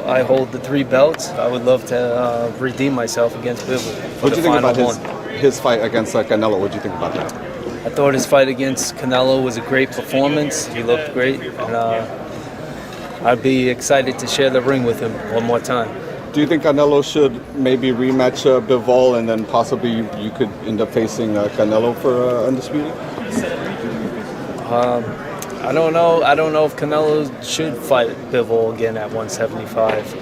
I hold the 3 belts. I would love to redeem myself against Bivol for the final one. His fight against Canelo? What do you think about that? I thought his fight against Canelo was a great performance. He looked great, and I'd be excited to share the ring with him one more time. Do you think Canelo should maybe rematch Bivol, and then possibly you could end up facing Canelo for Undisputed? I don't know. I don't know if Canelo should fight Bivol again at 175.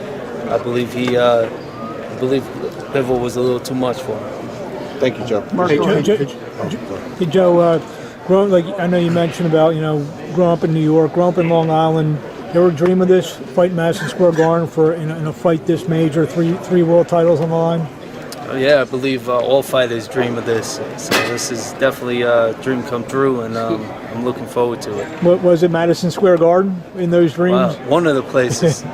I believe Bivol was a little too much for him. Thank you, Joe. Hey, Joe, like I know you mentioned about growing up in New York, growing up in Long Island. You ever dream of this fight, Madison Square Garden, for in a fight this major, three world titles on the line? Yeah, I believe all fighters dream of this. So this is definitely a dream come true, and I'm looking forward to it. What was it, Madison Square Garden, in those dreams? One of the places.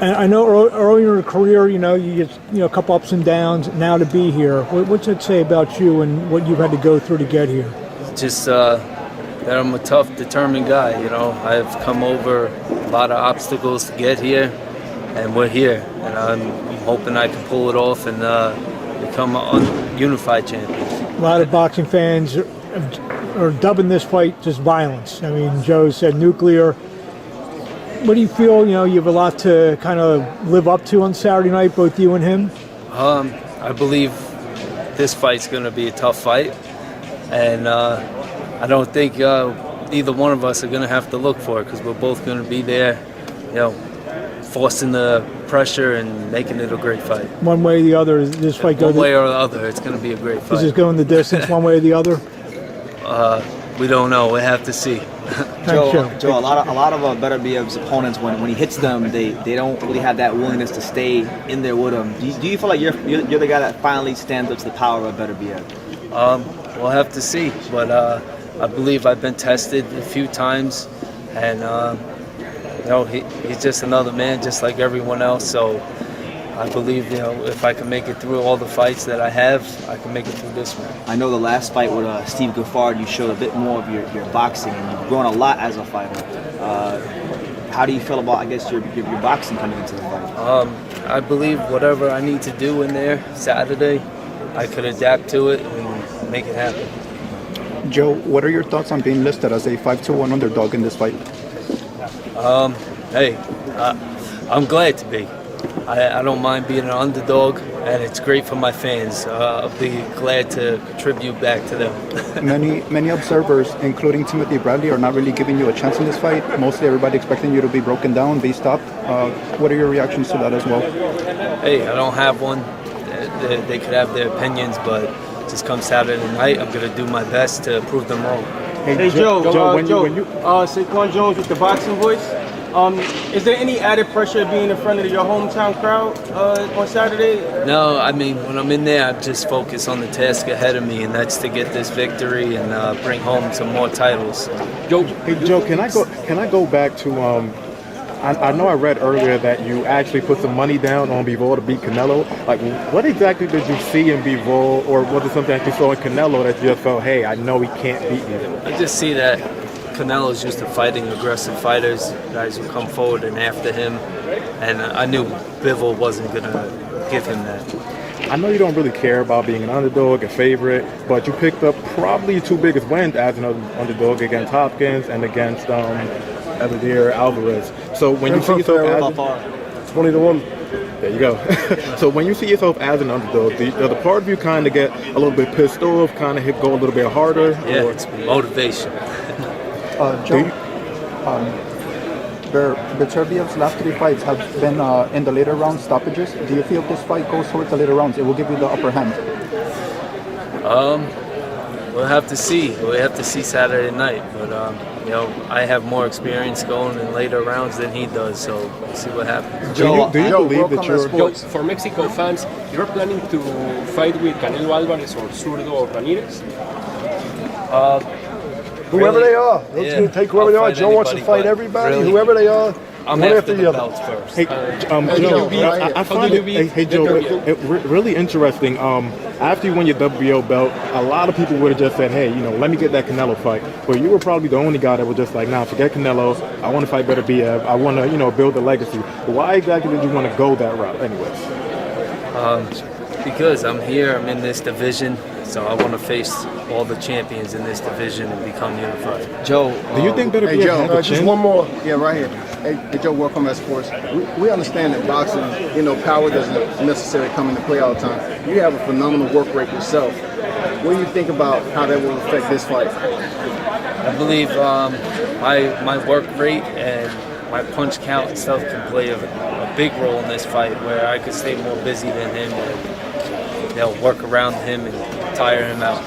And I know early in your career, you get a couple ups and downs. Now to be here, what's it say about you and what you've had to go through to get here? Just that I'm a tough, determined guy. I've come over a lot of obstacles to get here, and we're here. And I'm hoping I can pull it off and become a unified champion. A lot of boxing fans are dubbing this fight just violence. I mean, Joe said nuclear. What do you feel, you have a lot to kind of live up to on Saturday night, both you and him? I believe this fight's going to be a tough fight. And I don't think either one of us are going to have to look for it, because we're both going to be there, forcing the pressure and making it a great fight. One way or the other, this fight goes. One way or the other, it's going to be a great fight. Is it going the distance one way or the other? We don't know. We have to see. Joe, a lot of Beterbiev's opponents, when he hits them, they don't really have that willingness to stay in there with him. Do you feel like you're the guy that finally stands up to the power of Beterbiev? We'll have to see, but I believe I've been tested a few times, and he's just another man, just like everyone else. So I believe if I can make it through all the fights that I have, I can make it through this one. I know the last fight with Steve Gaffard, you showed a bit more of your boxing, and you've grown a lot as a fighter. How do you feel about, I guess, your boxing coming into the fight? I believe whatever I need to do in there Saturday, I could adapt to it and make it happen. Joe, what are your thoughts on being listed as a 5-1 underdog in this fight? I'm glad to be. I don't mind being an underdog, and it's great for my fans. I'll be glad to contribute back to them. Many observers, including Timothy Bradley, are not really giving you a chance in this fight. Mostly everybody expecting you to be broken down, be stopped. What are your reactions to that as well? Hey, I don't have one. They could have their opinions, but just come Saturday night, I'm going to do my best to prove them wrong. Hey, Joe, Saquon Jones with the Boxing Voice. Is there any added pressure being in front of your hometown crowd on Saturday? No, I mean, when I'm in there, I just focus on the task ahead of me, and that's to get this victory and bring home some more titles. Joe, can I go back to I know I read earlier that you actually put some money down on Bivol to beat Canelo. Like, what exactly did you see in Bivol, or was it something that you saw in Canelo that you just felt, hey, I know he can't beat me? I just see that Canelo's used to fighting aggressive fighters, guys who come forward and after him, and I knew Bivol wasn't going to give him that. I know you don't really care about being an underdog, a favorite, but you picked up probably your 2 biggest wins as an underdog against Hopkins and against Evadir Alvarez. So when you see yourself as 20-1, there you go. So when you see yourself as an underdog, does the part of you kind of get a little bit pissed off, kind of go a little bit harder? Yeah, it's motivation. Joe, Beterbiev's last 3 fights have been in the later round stoppages. Do you feel if this fight goes towards the later rounds, it will give you the upper hand? We'll have to see. We'll have to see Saturday night. But I have more experience going in later rounds than he does, so we'll see what happens. Do you believe that you're... For Mexico fans, you're planning to fight with Canelo Alvarez or Zurdo or Ramirez? Whoever they are. Take whoever they are. Joe wants to fight everybody. Really? Whoever they are, I'm one after the other. belts first. Hey, Joe, I find it, hey, Joe, really interesting. After you win your WBO belt, a lot of people would have just said, hey, let me get that Canelo fight. But you were probably the only guy that was just like, nah, forget Canelo. I want to fight Beterbiev. I want to, build a legacy. But why exactly did you want to go that route anyways? Because I'm here, I'm in this division, so I want to face all the champions in this division and become unified. Joe, Do you think Beterbiev Hey Joe, has a just chin? one more. Yeah, right here. Hey Joe, welcome at Sports. We understand that boxing, power doesn't necessarily come into play all the time. You have a phenomenal work rate yourself. What do you think about how that will affect this fight? I believe my work rate and my punch count and stuff can play a big role in this fight, where I could stay more busy than him and work around him and tire him out.